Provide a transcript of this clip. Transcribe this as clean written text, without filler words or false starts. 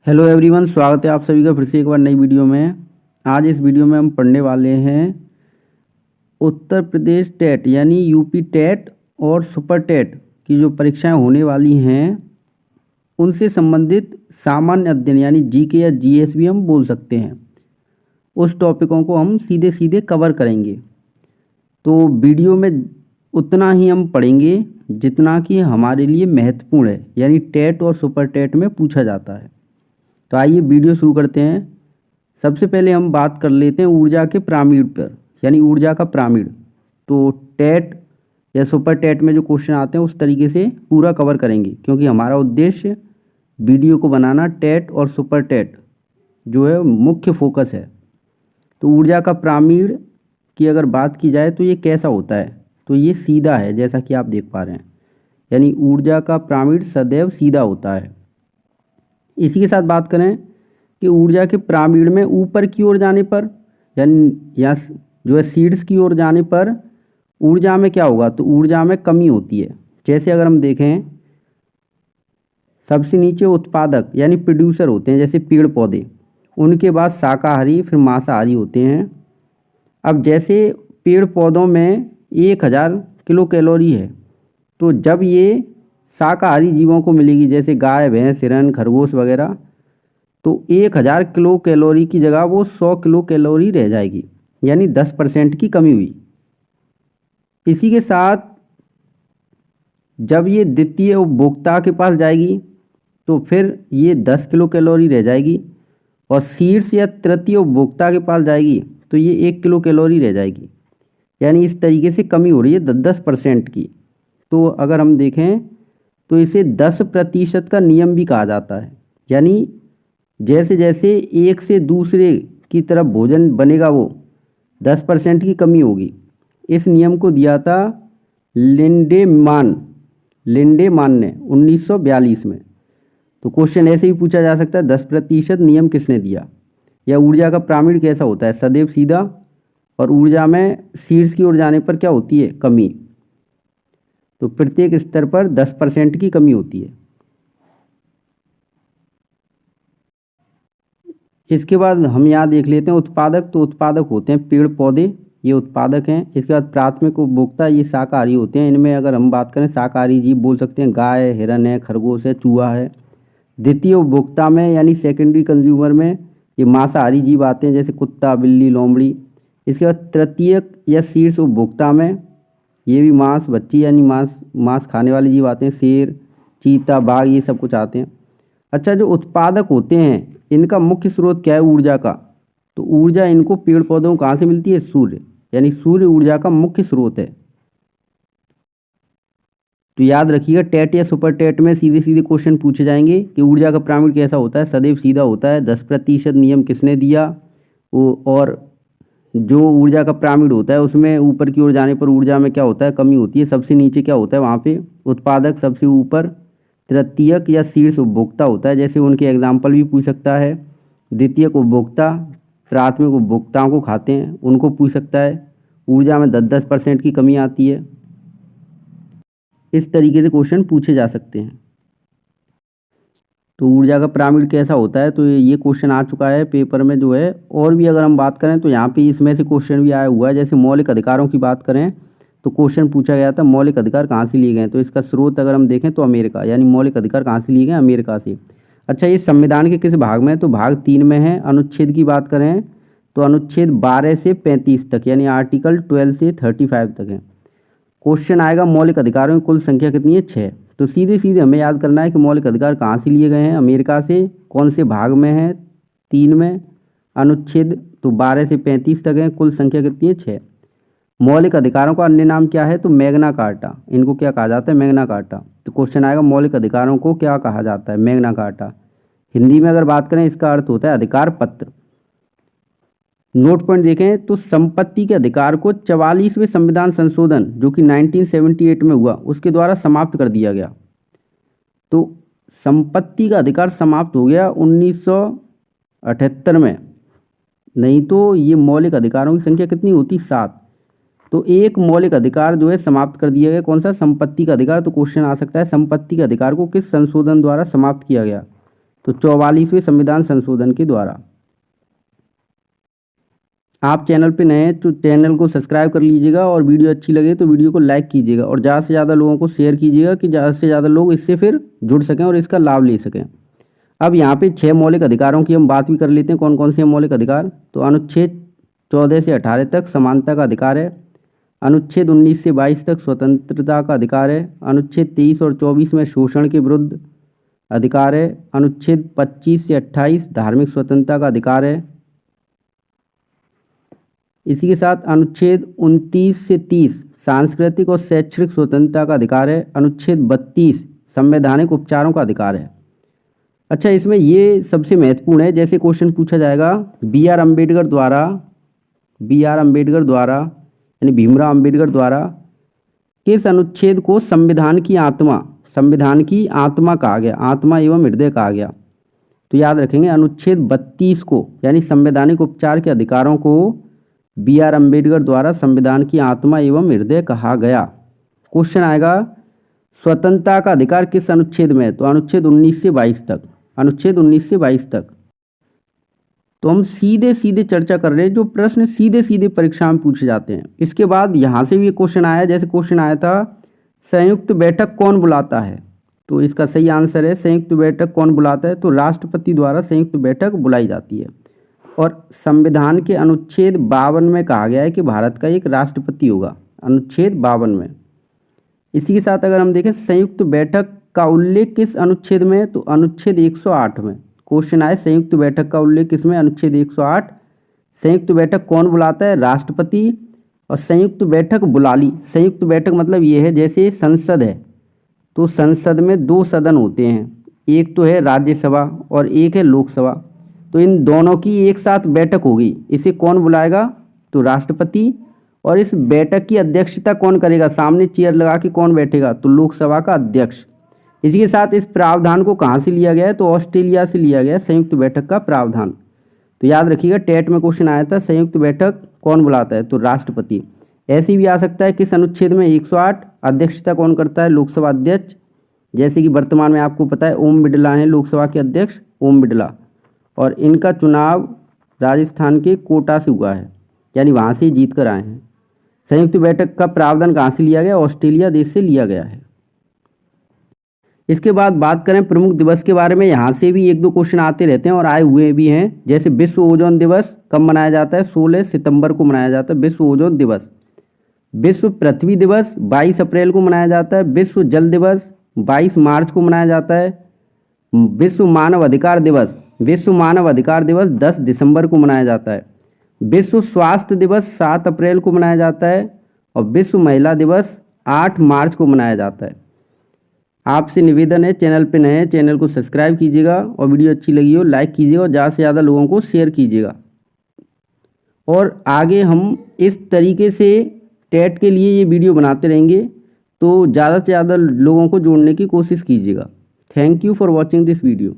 Hello everyone, स्वागत है आप सभी का फिर से एक बार नई वीडियो में। आज इस वीडियो में हम पढ़ने वाले हैं उत्तर प्रदेश टेट यानी यूपी टेट और सुपर टेट की जो परीक्षाएं होने वाली हैं उनसे संबंधित सामान्य अध्ययन यानी जीके या जीएस भी हम बोल सकते हैं। उस टॉपिकों को हम सीधे सीधे कवर करेंगे। तो वीडियो में उतना ही हम पढ़ेंगे जितना कि हमारे लिए महत्वपूर्ण है, यानी टेट और सुपर टेट में पूछा जाता है। तो आइए वीडियो शुरू करते हैं। सबसे पहले हम बात कर लेते हैं ऊर्जा के पिरामिड पर, यानी ऊर्जा का पिरामिड। तो टेट या सुपर टेट में जो क्वेश्चन आते हैं उस तरीके से पूरा कवर करेंगे, क्योंकि हमारा उद्देश्य वीडियो को बनाना टेट और सुपर टेट जो है मुख्य फोकस है। तो ऊर्जा का पिरामिड की अगर बात की जाए तो ये कैसा होता है, तो ये सीधा है, जैसा कि आप देख पा रहे हैं। यानी ऊर्जा का पिरामिड सदैव सीधा होता है। इसी के साथ बात करें कि ऊर्जा के पिरामिड में ऊपर की ओर जाने पर यानी या जो है सीड्स की ओर जाने पर ऊर्जा में क्या होगा, तो ऊर्जा में कमी होती है। जैसे अगर हम देखें, सबसे नीचे उत्पादक यानी प्रोड्यूसर होते हैं, जैसे पेड़ पौधे, उनके बाद शाकाहारी, फिर मांसाहारी होते हैं। अब जैसे पेड़ पौधों में 1000 किलो कैलोरी है, तो जब ये शाकाहारी जीवों को मिलेगी, जैसे गाय, भैंस, हिरन, खरगोश वगैरह, तो 1000 किलो कैलोरी की जगह वो 100 किलो कैलोरी रह जाएगी, यानी 10% की कमी हुई। इसी के साथ जब ये द्वितीय उपभोक्ता के पास जाएगी तो फिर ये 10 किलो कैलोरी रह जाएगी, और शीर्ष या तृतीय उपभोक्ता के पास जाएगी तो ये 1 किलो कैलोरी रह जाएगी। यानी इस तरीके से कमी हो रही है 10% की। तो अगर हम देखें तो इसे 10% का नियम भी कहा जाता है। यानी जैसे जैसे एक से दूसरे की तरफ भोजन बनेगा वो 10% की कमी होगी। इस नियम को दिया था लिंडेमान ने 1942 में। तो क्वेश्चन ऐसे ही पूछा जा सकता है, 10% नियम किसने दिया, या ऊर्जा का पिरामिड कैसा होता है, सदैव सीधा, और ऊर्जा में शीर्ष की ओर जाने पर क्या होती है, कमी। तो प्रत्येक स्तर पर 10% की कमी होती है। इसके बाद हम यहाँ देख लेते हैं उत्पादक। तो उत्पादक होते हैं पेड़ पौधे, ये उत्पादक हैं। इसके बाद प्राथमिक उपभोक्ता, ये शाकाहारी होते हैं। इनमें अगर हम बात करें, शाकाहारी जीव बोल सकते हैं, गाय, हिरन है, खरगोश है, चूहा है। द्वितीय उपभोक्ता में यानी सेकेंडरी कंज्यूमर में ये मांसाहारी जीव आते हैं, जैसे कुत्ता, बिल्ली, लोमड़ी। इसके बाद तृतीयक या शीर्ष उपभोक्ता में ये भी मांस बच्ची यानी मांस खाने वाले जीव आते हैं, शेर, चीता, बाघ, ये सब कुछ आते हैं। अच्छा, जो उत्पादक होते हैं इनका मुख्य स्रोत क्या है ऊर्जा का, तो ऊर्जा इनको पेड़ पौधों को कहाँ से मिलती है, सूर्य, यानी सूर्य ऊर्जा का मुख्य स्रोत है। तो याद रखिएगा, टेट या सुपर टेट में सीधे सीधे क्वेश्चन पूछे जाएंगे कि ऊर्जा का पिरामिड कैसा होता है, सदैव सीधा होता है, 10% नियम किसने दिया, और जो ऊर्जा का पिरामिड होता है उसमें ऊपर की ओर जाने पर ऊर्जा में क्या होता है, कमी होती है। सबसे नीचे क्या होता है वहाँ पे उत्पादक, सबसे ऊपर तृतीयक या शीर्ष उपभोक्ता होता है, जैसे उनके एग्जाम्पल भी पूछ सकता है। द्वितीयक उपभोक्ता प्राथमिक उपभोक्ताओं को खाते हैं, उनको पूछ सकता है। ऊर्जा में 10% की कमी आती है। इस तरीके से क्वेश्चन पूछे जा सकते हैं। तो ऊर्जा का पिरामिड कैसा होता है, तो ये क्वेश्चन आ चुका है पेपर में जो है। और भी अगर हम बात करें तो यहाँ पे इसमें से क्वेश्चन भी आया हुआ है। जैसे मौलिक अधिकारों की बात करें तो क्वेश्चन पूछा गया था मौलिक अधिकार कहाँ से लिए गए, तो इसका स्रोत अगर हम देखें तो अमेरिका, यानी मौलिक अधिकार कहाँ से लिए गए, अमेरिका से। अच्छा, ये संविधान के किस भाग में है, तो भाग 3 में है। अनुच्छेद की बात करें तो अनुच्छेद 12 से 35 तक, यानी आर्टिकल 12 से 35 तक है। क्वेश्चन आएगा मौलिक अधिकारों की कुल संख्या कितनी है, 6। तो सीधे सीधे हमें याद करना है कि मौलिक अधिकार कहाँ से लिए गए हैं, अमेरिका से। कौन से भाग में है, 3 में। अनुच्छेद तो 12 से 35 तक है। कुल संख्या कितनी है, 6। मौलिक अधिकारों का अन्य नाम क्या है, तो मैग्ना कार्टा। इनको क्या कहा जाता है, मैग्ना कार्टा। तो क्वेश्चन आएगा मौलिक अधिकारों को क्या कहा जाता है, मैग्ना कार्टा। हिंदी में अगर बात करें इसका अर्थ होता है अधिकार पत्र। नोट पॉइंट देखें तो संपत्ति के अधिकार को 44वें संविधान संशोधन जो कि 1978 में हुआ उसके द्वारा समाप्त कर दिया गया। तो संपत्ति का अधिकार समाप्त हो गया 1978 में। नहीं तो ये मौलिक अधिकारों की संख्या कितनी होती, 7। तो एक मौलिक अधिकार जो है समाप्त कर दिया गया, कौन सा, संपत्ति का अधिकार। तो क्वेश्चन आ सकता है संपत्ति के अधिकार को किस संशोधन द्वारा समाप्त किया गया, तो 44वें संविधान संशोधन के द्वारा। आप चैनल पे नए हैं तो चैनल को सब्सक्राइब कर लीजिएगा और वीडियो अच्छी लगे तो वीडियो को लाइक कीजिएगा और ज़्यादा से ज़्यादा लोगों को शेयर कीजिएगा कि ज़्यादा से ज़्यादा लोग इससे फिर जुड़ सकें और इसका लाभ ले सकें। अब यहाँ पे 6 मौलिक अधिकारों की हम बात भी कर लेते हैं। कौन कौन से मौलिक अधिकार? तो अनुच्छेद 14 से 18 तक समानता का अधिकार है। अनुच्छेद 19 से 22 तक स्वतंत्रता का अधिकार है। अनुच्छेद 23 और 24 में शोषण के विरुद्ध अधिकार है। अनुच्छेद 25 से 28 धार्मिक स्वतंत्रता का अधिकार है। इसी के साथ अनुच्छेद 29 से 30 सांस्कृतिक और शैक्षणिक स्वतंत्रता का अधिकार है। अनुच्छेद 32 संवैधानिक उपचारों का अधिकार है। अच्छा, इसमें ये सबसे महत्वपूर्ण है। जैसे क्वेश्चन पूछा जाएगा बी आर अम्बेडकर द्वारा यानी भीमराव अम्बेडकर द्वारा किस अनुच्छेद को संविधान की आत्मा कहा गया, आत्मा एवं हृदय कहा गया? तो याद रखेंगे अनुच्छेद 32 को यानी संवैधानिक उपचार के अधिकारों को बी आर अम्बेडकर द्वारा संविधान की आत्मा एवं हृदय कहा गया। क्वेश्चन आएगा स्वतंत्रता का अधिकार किस अनुच्छेद में है? तो अनुच्छेद 19 से 22 तक। अनुच्छेद 19 से 22 तक। तो हम सीधे सीधे चर्चा कर रहे हैं जो प्रश्न सीधे सीधे परीक्षा में पूछे जाते हैं। इसके बाद यहाँ से भी क्वेश्चन आया, जैसे क्वेश्चन आया था संयुक्त बैठक कौन बुलाता है? तो इसका सही आंसर है संयुक्त बैठक कौन बुलाता है? तो राष्ट्रपति द्वारा संयुक्त बैठक बुलाई जाती है। और संविधान के अनुच्छेद 52 में कहा गया है कि भारत का एक राष्ट्रपति होगा, अनुच्छेद 52 में। इसी के साथ अगर हम देखें संयुक्त बैठक का उल्लेख किस अनुच्छेद में है? तो अनुच्छेद 108 में। क्वेश्चन आए संयुक्त बैठक का उल्लेख किसमें? अनुच्छेद 108। संयुक्त बैठक कौन बुलाता है? राष्ट्रपति। और संयुक्त बैठक बुला ली। संयुक्त बैठक मतलब ये है जैसे संसद है तो संसद में 2 सदन होते हैं, एक तो है राज्यसभा और एक है लोकसभा। तो इन दोनों की एक साथ बैठक होगी, इसे कौन बुलाएगा? तो राष्ट्रपति। और इस बैठक की अध्यक्षता कौन करेगा? सामने चेयर लगा के कौन बैठेगा? तो लोकसभा का अध्यक्ष। इसी के साथ इस प्रावधान को कहाँ से लिया गया है? तो ऑस्ट्रेलिया से लिया गया संयुक्त बैठक का प्रावधान। तो याद रखिएगा टेट में क्वेश्चन आया था संयुक्त बैठक कौन बुलाता है? तो राष्ट्रपति। ऐसे भी आ सकता है किस अनुच्छेद में? 108। अध्यक्षता कौन करता है? लोकसभा अध्यक्ष। जैसे कि वर्तमान में आपको पता है ओम बिरला हैं लोकसभा के अध्यक्ष, ओम बिरला। और इनका चुनाव राजस्थान के कोटा से हुआ है, यानी वहाँ से जीत कर आए हैं। संयुक्त बैठक का प्रावधान कहाँ से लिया गया? ऑस्ट्रेलिया देश से लिया गया है। इसके बाद बात करें प्रमुख दिवस के बारे में। यहाँ से भी 1-2 क्वेश्चन आते रहते हैं और आए हुए भी हैं। जैसे विश्व ओजोन दिवस कब मनाया जाता है? 16 सितंबर को मनाया जाता है विश्व ओजोन दिवस। विश्व पृथ्वी दिवस 22 अप्रैल को मनाया जाता है। विश्व जल दिवस 22 मार्च को मनाया जाता है। विश्व मानव अधिकार दिवस 10 दिसंबर को मनाया जाता है। विश्व स्वास्थ्य दिवस 7 अप्रैल को मनाया जाता है। और विश्व महिला दिवस 8 मार्च को मनाया जाता है। आपसे निवेदन है चैनल पे नए हैं चैनल को सब्सक्राइब कीजिएगा और वीडियो अच्छी लगी हो लाइक कीजिएगा और ज़्यादा से ज़्यादा लोगों को शेयर कीजिएगा। और आगे हम इस तरीके से टेट के लिए ये वीडियो बनाते रहेंगे, तो ज़्यादा से ज़्यादा लोगों को जोड़ने की कोशिश कीजिएगा। Thank you for watching this video.